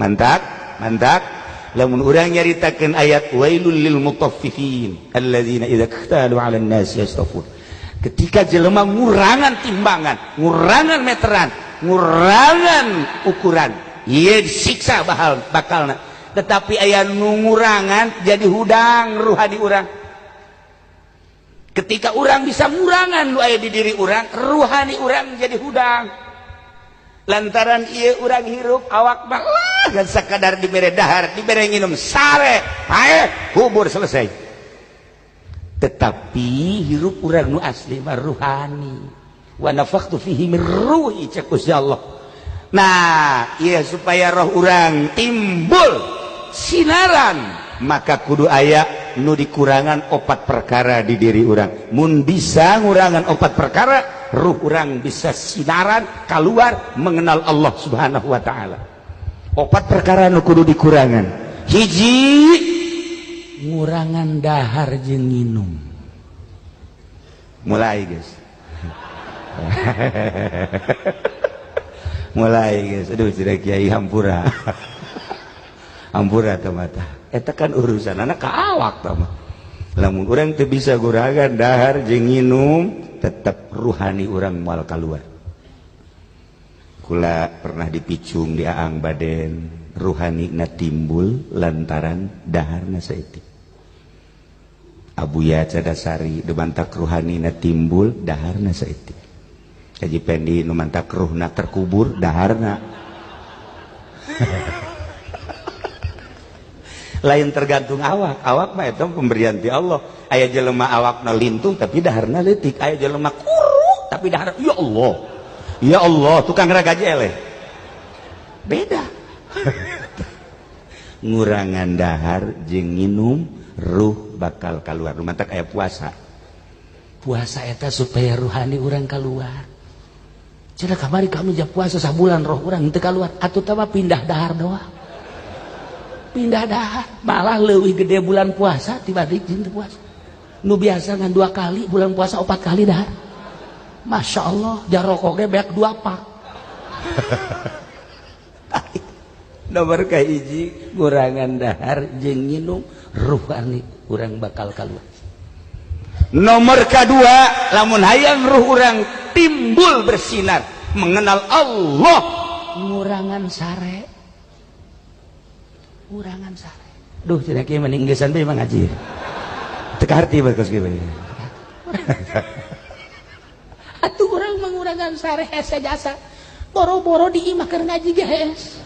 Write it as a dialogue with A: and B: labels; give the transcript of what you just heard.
A: mantap mantap. Lamun urang nyaritakeun ayat wailul lil mutaffifin alladzina idza iktalu 'alan nasi yastawfun, ketika jelema ngurangan timbangan, ngurangan meteran, ngurangan ukuran, ieu disiksa bakalna. Tetapi aya nu ngurangan jadi hudang ruhani urang. Ketika urang bisa ngurangan nu aya di diri urang, ruhani urang jadi hudang. Lantaran ieu urang hirup awak mah gan sakadar dibere dahar, dibere nginum sare, hae kubur selesai. Tetapi hirup urang nu asli mah ruhani. Wa nafakhtu fihi min ruhi cek Gusti Allah. Nah, ieu supaya roh urang timbul sinaran, maka kudu aya nu dikurangan 4 perkara di diri urang. Mun bisa ngurangan 4 perkara, ruh urang bisa sinaran keluar mengenal Allah Subhanahu wa taala. 4 perkara nu kudu dikurangan. Hiji, ngurangan dahar jeung nginum. Mulai guys. Mulai guys. Aduh cenah kiai hampura. Hampura teh mata. Eta kan urusan anak ka awak tah mah. Lamun urang teu bisa ngurangan dahar jeung nginum, tetap ruhani urang moal kaluar. Kula pernah dipicung di Aang Baden, ruhani na timbul lantaran daharna saeutik. Abuya Cadasari demantak ruhani na timbul daharna saeutik. Kaji Pendi nu mantak ruhna terkubur daharna. Lain tergantung awak mah eta pemberian ti Allah. Aya jelema awakna lintung tapi daharna leutik, aya jelema kuruk tapi dahar ya Allah. Ya Allah, tukang ragaji eleh. Beda. Ngurangan dahar jeung nginum, ruh bakal kaluar. Lumantak aya puasa. Puasa eta supaya ruhani urang kaluar. Cenah kamari kami jah puasa sabulan roh urang teu kaluar, atuh teh mah pindah dahar doang. Pindah dahar, malah leuwih gede bulan puasa dibanding jeung puasa. Nu biasa ngan 2 kali, bulan puasa 4 kali dahar. Masya Allah, jarokok ge beak 2 pak. Nomor kahiji, ngurangan dahar jeung nginum, ruhani urang bakal kaluar. Nomor kedua, lamun hayang ruh urang timbul bersinar mengenal Allah, ngurangan sare. Ngurangan sare. Duh, cenah kieu mending gesan bae ngaji. Teu kaharti bagus kieu. Atuh urang mengurangan sare hese jasa. Boro-boro di imah keur ngaji ge hees.